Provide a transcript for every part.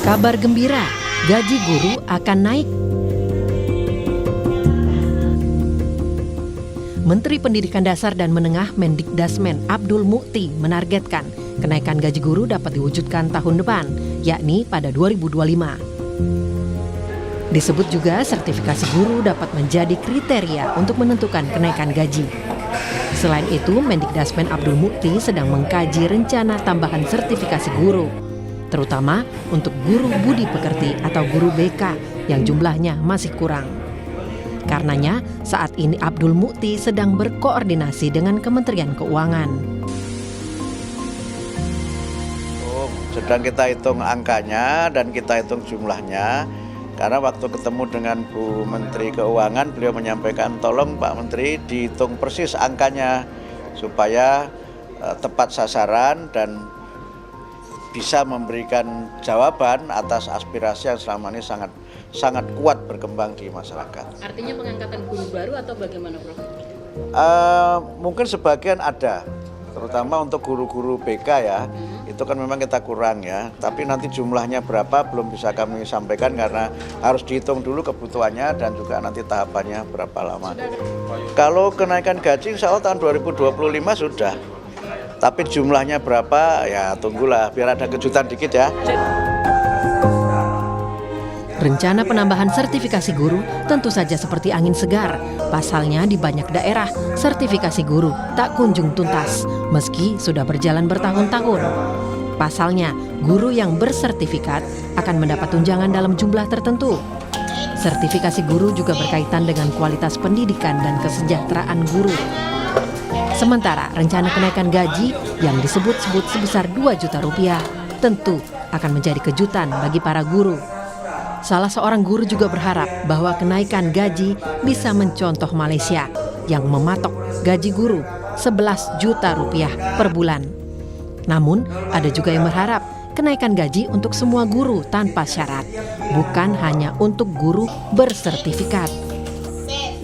Kabar gembira, gaji guru akan naik. Menteri Pendidikan Dasar dan Menengah Mendikdasmen Abdul Mukti menargetkan kenaikan gaji guru dapat diwujudkan tahun depan, yakni pada 2025. Disebut juga sertifikasi guru dapat menjadi kriteria untuk menentukan kenaikan gaji. Selain itu, Mendikdasmen Abdul Mukti sedang mengkaji rencana tambahan sertifikasi guru, terutama untuk guru budi pekerti atau guru BK yang jumlahnya masih kurang. Karenanya, saat ini Abdul Mukti sedang berkoordinasi dengan Kementerian Keuangan. Sedang kita hitung angkanya dan kita hitung jumlahnya. Karena waktu ketemu dengan Bu Menteri Keuangan, beliau menyampaikan tolong Pak Menteri dihitung persis angkanya supaya tepat sasaran dan bisa memberikan jawaban atas aspirasi yang selama ini sangat kuat berkembang di masyarakat. Artinya pengangkatan guru baru atau bagaimana, Prof? Mungkin sebagian ada, terutama untuk guru-guru BK ya, itu kan memang kita kurang ya. Tapi nanti jumlahnya berapa belum bisa kami sampaikan karena harus dihitung dulu kebutuhannya dan juga nanti tahapannya berapa lama. Kalau kenaikan gaji insya Allah tahun 2025 sudah. Tapi jumlahnya berapa ya tunggulah biar ada kejutan dikit ya. Rencana penambahan sertifikasi guru tentu saja seperti angin segar. Pasalnya di banyak daerah, sertifikasi guru tak kunjung tuntas, meski sudah berjalan bertahun-tahun. Pasalnya, guru yang bersertifikat akan mendapat tunjangan dalam jumlah tertentu. Sertifikasi guru juga berkaitan dengan kualitas pendidikan dan kesejahteraan guru. Sementara rencana kenaikan gaji yang disebut-sebut sebesar 2 juta rupiah tentu akan menjadi kejutan bagi para guru. Salah seorang guru juga berharap bahwa kenaikan gaji bisa mencontoh Malaysia yang mematok gaji guru 11 juta rupiah per bulan. Namun, ada juga yang berharap kenaikan gaji untuk semua guru tanpa syarat, bukan hanya untuk guru bersertifikat.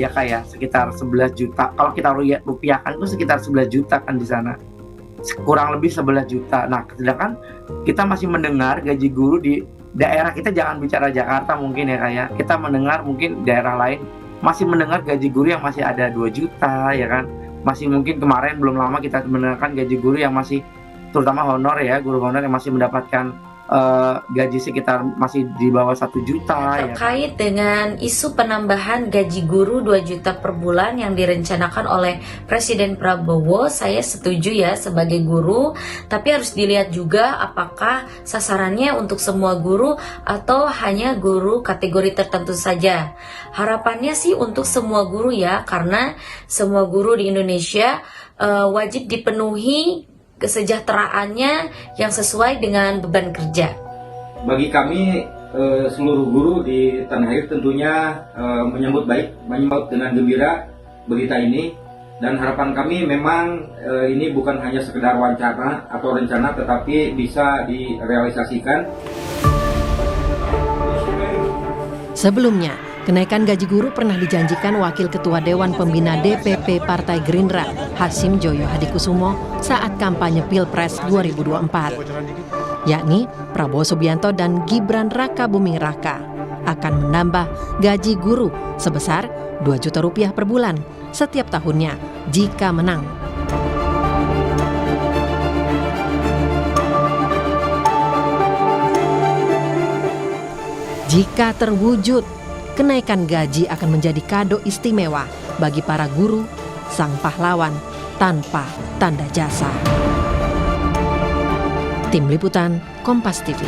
Ya kayak sekitar 11 juta. Kalau kita rupiahkan itu sekitar 11 juta kan di sana. Kurang lebih 11 juta. Nah, sedangkan kita masih mendengar gaji guru di daerah kita, jangan bicara Jakarta mungkin ya kayak. Kita mendengar mungkin daerah lain masih mendengar gaji guru yang masih ada 2 juta ya kan. Masih mungkin kemarin belum lama kita mendengarkan gaji guru yang masih terutama honor ya, guru honor yang masih mendapatkan gaji sekitar masih di bawah 1 juta. Terkait dengan isu penambahan gaji guru 2 juta per bulan yang direncanakan oleh Presiden Prabowo, saya setuju ya sebagai guru, tapi harus dilihat juga apakah sasarannya untuk semua guru atau hanya guru kategori tertentu saja. Harapannya sih untuk semua guru ya, karena semua guru di Indonesia wajib dipenuhi kesejahteraannya yang sesuai dengan beban kerja. Bagi kami seluruh guru di tanah air tentunya menyambut dengan gembira berita ini, dan harapan kami memang ini bukan hanya sekedar wacana atau rencana tetapi bisa direalisasikan. Sebelumnya, kenaikan gaji guru pernah dijanjikan Wakil Ketua Dewan Pembina DPP Partai Gerindra, Hasim Joyo Hadikusumo, saat kampanye Pilpres 2024. Yakni Prabowo Subianto dan Gibran Rakabuming Raka akan menambah gaji guru sebesar 2 juta rupiah per bulan setiap tahunnya jika menang. Jika terwujud, kenaikan gaji akan menjadi kado istimewa bagi para guru, sang pahlawan tanpa tanda jasa. Tim Liputan, Kompas TV.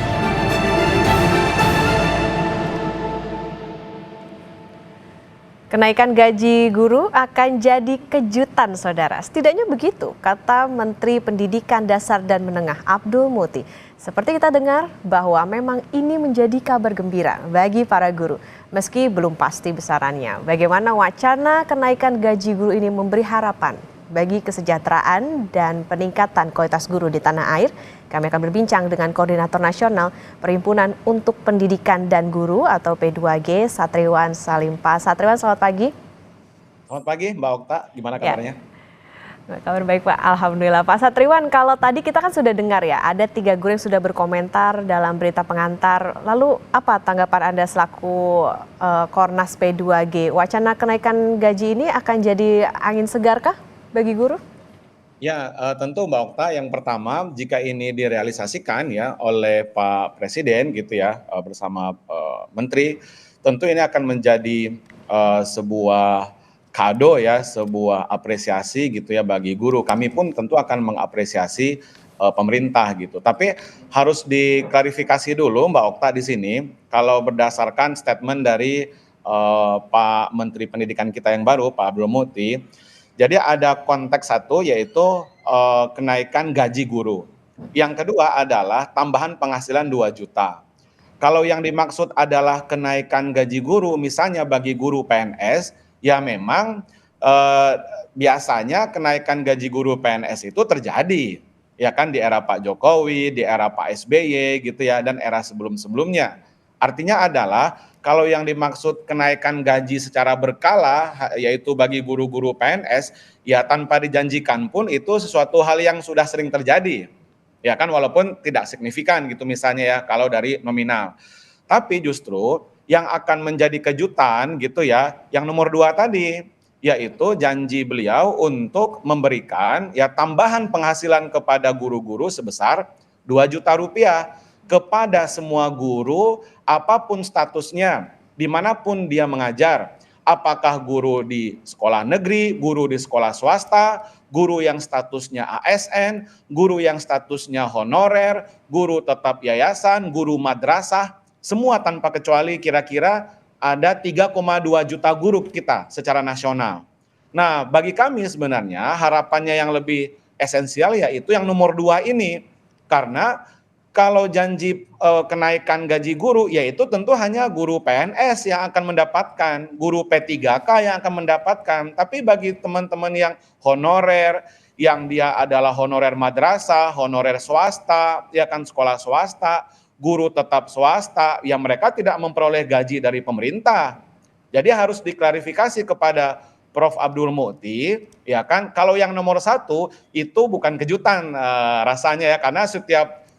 Kenaikan gaji guru akan jadi kejutan, saudara. Setidaknya begitu, kata Menteri Pendidikan Dasar dan Menengah Abdul Mukti. Seperti kita dengar bahwa memang ini menjadi kabar gembira bagi para guru, meski belum pasti besarannya. Bagaimana wacana kenaikan gaji guru ini memberi harapan bagi kesejahteraan dan peningkatan kualitas guru di tanah air? Kami akan berbincang dengan Koordinator Nasional Perhimpunan untuk Pendidikan dan Guru atau P2G, Satriwan Salimpa. Satriwan, selamat pagi. Selamat pagi Mbak Okta, gimana kabarnya? Kabar baik Pak, Alhamdulillah. Pak Satriwan, kalau tadi kita kan sudah dengar ya, ada 3 guru yang sudah berkomentar dalam berita pengantar. Lalu apa tanggapan Anda selaku Kornas P2G? Wacana kenaikan gaji ini akan jadi angin segar kah bagi guru? Ya, tentu Mbak Okta, yang pertama jika ini direalisasikan ya oleh Pak Presiden gitu ya, bersama Menteri, tentu ini akan menjadi sebuah kado ya, sebuah apresiasi gitu ya bagi guru. Kami pun tentu akan mengapresiasi pemerintah gitu. Tapi harus diklarifikasi dulu Mbak Okta di sini, kalau berdasarkan statement dari Pak Menteri Pendidikan kita yang baru, Pak Abdul Muti, jadi ada konteks satu yaitu kenaikan gaji guru. Yang kedua adalah tambahan penghasilan 2 juta. Kalau yang dimaksud adalah kenaikan gaji guru, misalnya bagi guru PNS, ya memang biasanya kenaikan gaji guru PNS itu terjadi, ya kan, di era Pak Jokowi, di era Pak SBY gitu ya, dan era sebelum-sebelumnya. Artinya adalah kalau yang dimaksud kenaikan gaji secara berkala, yaitu bagi guru-guru PNS, ya tanpa dijanjikan pun itu sesuatu hal yang sudah sering terjadi. Ya kan, walaupun tidak signifikan gitu misalnya ya kalau dari nominal. Tapi justru yang akan menjadi kejutan gitu ya, yang nomor 2 tadi, yaitu janji beliau untuk memberikan ya tambahan penghasilan kepada guru-guru sebesar 2 juta rupiah kepada semua guru apapun statusnya, dimanapun dia mengajar. Apakah guru di sekolah negeri, guru di sekolah swasta, guru yang statusnya ASN, guru yang statusnya honorer, guru tetap yayasan, guru madrasah, semua tanpa kecuali kira-kira ada 3,2 juta guru kita secara nasional. Nah, bagi kami sebenarnya harapannya yang lebih esensial yaitu yang nomor 2 ini. Karena kalau janji kenaikan gaji guru, yaitu tentu hanya guru PNS yang akan mendapatkan, guru P3K yang akan mendapatkan. Tapi bagi teman-teman yang honorer, yang dia adalah honorer madrasah, honorer swasta, ya kan, sekolah swasta, guru tetap swasta, yang mereka tidak memperoleh gaji dari pemerintah. Jadi harus diklarifikasi kepada Prof. Abdul Muti, ya kan, kalau yang nomor 1 itu bukan kejutan rasanya ya, karena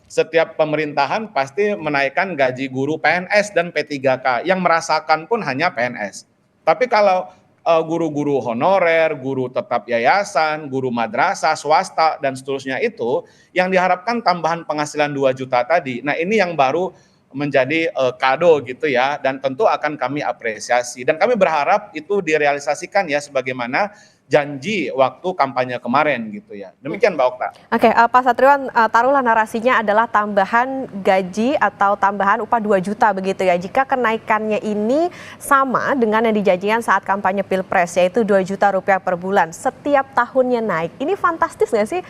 setiap pemerintahan pasti menaikkan gaji guru PNS dan P3K, yang merasakan pun hanya PNS. Tapi kalau guru-guru honorer, guru tetap yayasan, guru madrasah, swasta, dan seterusnya itu, yang diharapkan tambahan penghasilan 2 juta tadi. Nah, ini yang baru menjadi kado gitu ya, dan tentu akan kami apresiasi. Dan kami berharap itu direalisasikan ya sebagaimana janji waktu kampanye kemarin gitu ya. Demikian Mbak Okta. Oke, Pak Satriwan, taruhlah narasinya adalah tambahan gaji atau tambahan upah 2 juta begitu ya. Jika kenaikannya ini sama dengan yang dijanjikan saat kampanye Pilpres, yaitu 2 juta rupiah per bulan, setiap tahunnya naik. Ini fantastis nggak sih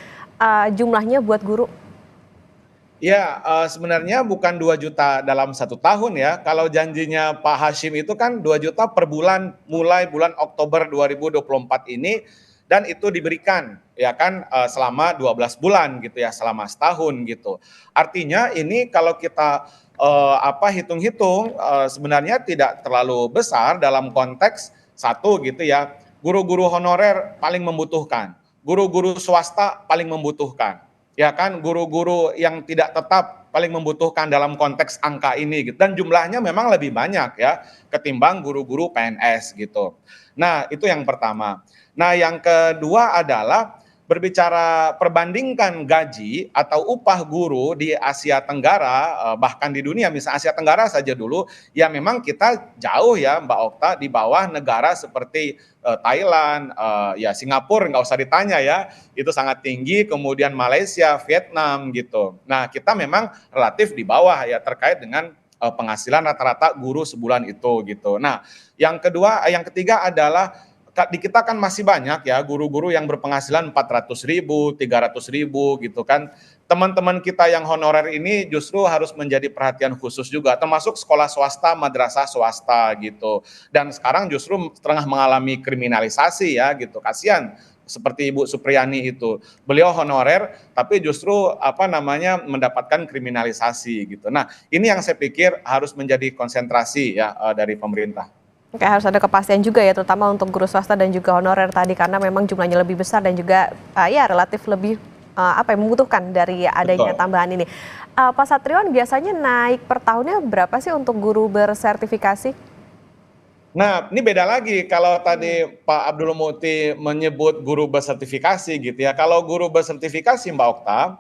jumlahnya buat guru? Ya, sebenarnya bukan 2 juta dalam 1 tahun ya. Kalau janjinya Pak Hashim itu kan 2 juta per bulan mulai bulan Oktober 2024 ini, dan itu diberikan ya kan selama 12 bulan gitu ya, selama setahun gitu. Artinya ini kalau kita hitung-hitung sebenarnya tidak terlalu besar dalam konteks satu gitu ya. Guru-guru honorer paling membutuhkan, guru-guru swasta paling membutuhkan. Ya kan, guru-guru yang tidak tetap paling membutuhkan dalam konteks angka ini gitu. Dan jumlahnya memang lebih banyak ya ketimbang guru-guru PNS gitu. Nah, itu yang pertama. Nah, yang kedua adalah berbicara perbandingkan gaji atau upah guru di Asia Tenggara, bahkan di dunia, misalnya Asia Tenggara saja dulu, ya memang kita jauh ya Mbak Okta di bawah negara seperti Thailand, ya Singapura nggak usah ditanya ya, itu sangat tinggi, kemudian Malaysia, Vietnam gitu. Nah, kita memang relatif di bawah ya terkait dengan penghasilan rata-rata guru sebulan itu gitu. Nah, yang ketiga adalah di kita kan masih banyak ya guru-guru yang berpenghasilan 400.000, 300.000 gitu kan. Teman-teman kita yang honorer ini justru harus menjadi perhatian khusus juga, termasuk sekolah swasta, madrasah swasta gitu. Dan sekarang justru tengah mengalami kriminalisasi ya gitu. Kasihan seperti Ibu Supriyani itu. Beliau honorer tapi justru mendapatkan kriminalisasi gitu. Nah, ini yang saya pikir harus menjadi konsentrasi ya dari pemerintah. Kayak harus ada kepastian juga ya, terutama untuk guru swasta dan juga honorer tadi, karena memang jumlahnya lebih besar dan juga ya relatif lebih membutuhkan dari adanya Betul. tambahan ini. Pak Satriwan, biasanya naik per tahunnya berapa sih untuk guru bersertifikasi? Nah, ini beda lagi kalau tadi Pak Abdul Muti menyebut guru bersertifikasi gitu ya. Kalau guru bersertifikasi Mbak Okta,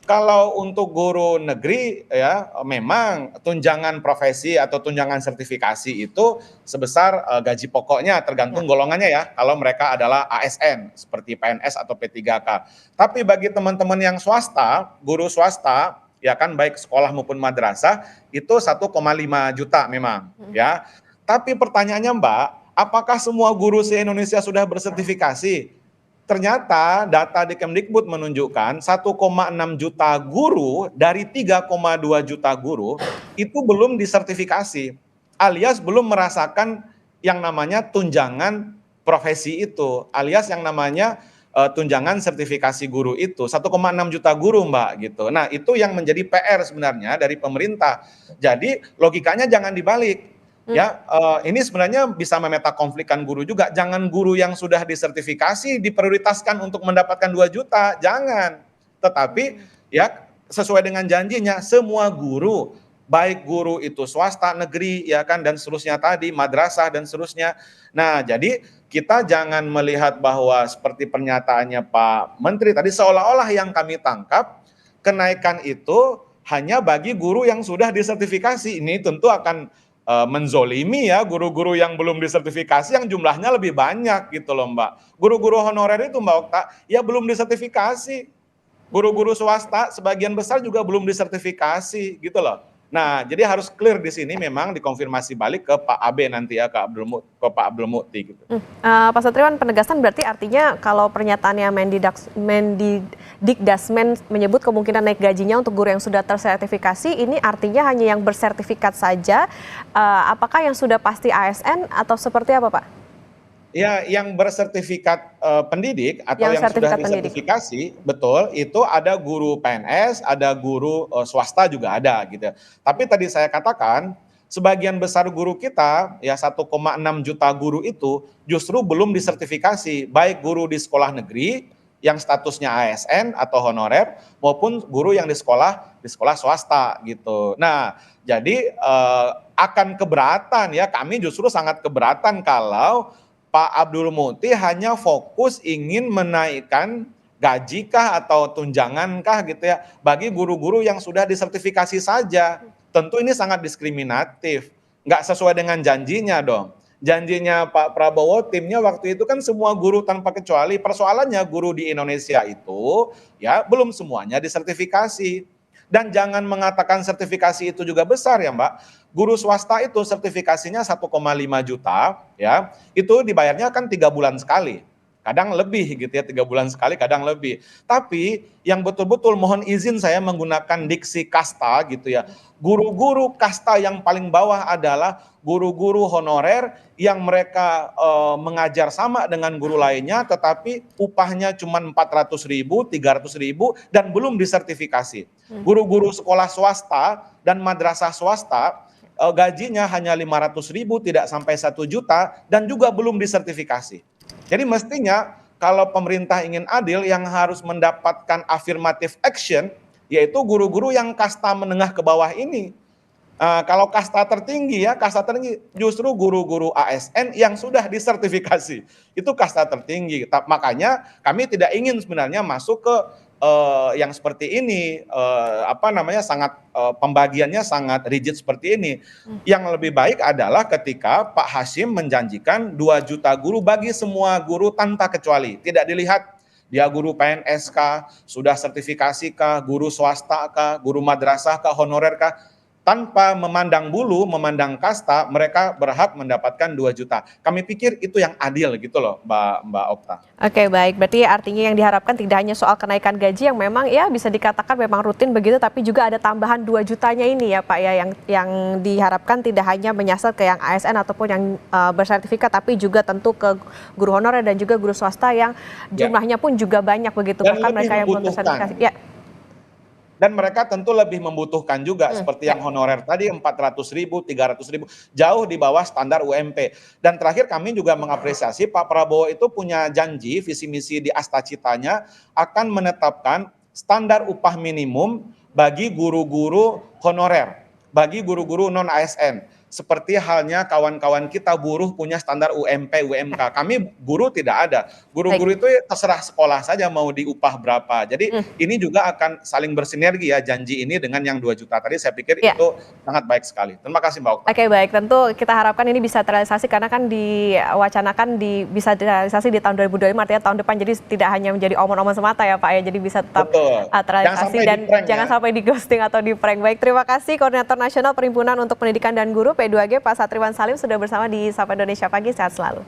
kalau untuk guru negeri ya memang tunjangan profesi atau tunjangan sertifikasi itu sebesar gaji pokoknya tergantung golongannya ya. Kalau mereka adalah ASN seperti PNS atau P3K. Tapi bagi teman-teman yang swasta, guru swasta ya kan baik sekolah maupun madrasah itu 1,5 juta memang ya. Tapi pertanyaannya Mbak, apakah semua guru se-Indonesia sudah bersertifikasi? Ternyata data di Kemdikbud menunjukkan 1,6 juta guru dari 3,2 juta guru itu belum disertifikasi, alias belum merasakan yang namanya tunjangan profesi itu, alias yang namanya tunjangan sertifikasi guru itu 1,6 juta guru Mbak gitu. Nah itu yang menjadi PR sebenarnya dari pemerintah. Jadi logikanya jangan dibalik. Ya, ini sebenarnya bisa memeta konflikkan guru juga. Jangan guru yang sudah disertifikasi diprioritaskan untuk mendapatkan 2 juta, jangan. Tetapi ya sesuai dengan janjinya semua guru, baik guru itu swasta, negeri ya kan dan seterusnya tadi, madrasah dan seterusnya. Nah, jadi kita jangan melihat bahwa seperti pernyataannya Pak Menteri tadi seolah-olah yang kami tangkap kenaikan itu hanya bagi guru yang sudah disertifikasi. Ini tentu akan menzolimi ya guru-guru yang belum disertifikasi yang jumlahnya lebih banyak gitu loh Mbak. Guru-guru honorer itu Mbak Okta ya belum disertifikasi. Guru-guru swasta sebagian besar juga belum disertifikasi gitu loh. Nah, jadi harus clear di sini memang dikonfirmasi balik ke Pak AB nanti ya ke Pak Abdul Muti gitu. Pak Satriwan, penegasan berarti artinya kalau pernyataannya Mendikdasmen menyebut kemungkinan naik gajinya untuk guru yang sudah tersertifikasi, ini artinya hanya yang bersertifikat saja. Apakah yang sudah pasti ASN atau seperti apa Pak? Ya, yang bersertifikat pendidik atau yang sudah disertifikasi, betul, itu ada guru PNS, ada guru swasta juga ada gitu. Tapi tadi saya katakan, sebagian besar guru kita, ya 1,6 juta guru itu justru belum disertifikasi, baik guru di sekolah negeri yang statusnya ASN atau honorer, maupun guru yang di sekolah swasta gitu. Nah, jadi akan keberatan ya, kami justru sangat keberatan kalau Pak Abdul Muti hanya fokus ingin menaikkan gaji kah atau tunjangan kah gitu ya bagi guru-guru yang sudah disertifikasi saja. Tentu ini sangat diskriminatif, nggak sesuai dengan janjinya dong. Janjinya Pak Prabowo, timnya waktu itu kan semua guru tanpa kecuali. Persoalannya guru di Indonesia itu ya belum semuanya disertifikasi. Dan jangan mengatakan sertifikasi itu juga besar ya Mbak. Guru swasta itu sertifikasinya 1,5 juta ya, itu dibayarnya kan 3 bulan sekali. Kadang lebih gitu ya, 3 bulan sekali kadang lebih. Tapi yang betul-betul mohon izin saya menggunakan diksi kasta gitu ya. Guru-guru kasta yang paling bawah adalah guru-guru honorer yang mereka mengajar sama dengan guru lainnya tetapi upahnya cuma 400.000, 300.000 dan belum disertifikasi. Guru-guru sekolah swasta dan madrasah swasta gajinya hanya 500.000 tidak sampai 1 juta dan juga belum disertifikasi. Jadi mestinya kalau pemerintah ingin adil yang harus mendapatkan affirmative action yaitu guru-guru yang kasta menengah ke bawah ini. Kalau kasta tertinggi justru guru-guru ASN yang sudah disertifikasi. Itu kasta tertinggi. Makanya kami tidak ingin sebenarnya masuk ke yang seperti ini, sangat pembagiannya sangat rigid seperti ini. Yang lebih baik adalah ketika Pak Hasyim menjanjikan 2 juta guru bagi semua guru tanpa kecuali. Tidak dilihat dia guru PNS kah, sudah sertifikasi kah, guru swasta kah, guru madrasah kah, honorer kah. Tanpa memandang bulu, memandang kasta, mereka berhak mendapatkan 2 juta. Kami pikir itu yang adil gitu loh Mbak Okta. Oke, baik, berarti artinya yang diharapkan tidak hanya soal kenaikan gaji yang memang ya bisa dikatakan memang rutin begitu, tapi juga ada tambahan 2 jutanya ini ya Pak ya, yang diharapkan tidak hanya menyasar ke yang ASN ataupun yang bersertifikat, tapi juga tentu ke guru honorer dan juga guru swasta yang jumlahnya pun juga banyak begitu, bahkan mereka yang belum bersertifikasi. Ya. Dan mereka tentu lebih membutuhkan juga seperti yang honorer tadi 400.000, 300.000, jauh di bawah standar UMP. Dan terakhir kami juga mengapresiasi Pak Prabowo itu punya janji visi misi di Astacitanya akan menetapkan standar upah minimum bagi guru-guru honorer, bagi guru-guru non ASN. Seperti halnya kawan-kawan kita buruh punya standar UMP, UMK. Kami buruh tidak ada. Guru-guru itu terserah sekolah saja mau diupah berapa. Jadi ini juga akan saling bersinergi ya, janji ini dengan yang 2 juta tadi, saya pikir itu sangat baik sekali. Terima kasih Mbak Okta. Oke, baik, tentu kita harapkan ini bisa terrealisasi karena kan diwacanakan bisa terrealisasi di tahun 2025, artinya tahun depan, jadi tidak hanya menjadi omong-omong semata ya Pak ya, jadi bisa tetap terrealisasi dan jangan sampai di ghosting atau di prank. Baik, terima kasih Koordinator Nasional Perhimpunan untuk Pendidikan dan Guru P2G Pak Satriwan Salim sudah bersama di Sapa Indonesia Pagi, sehat selalu.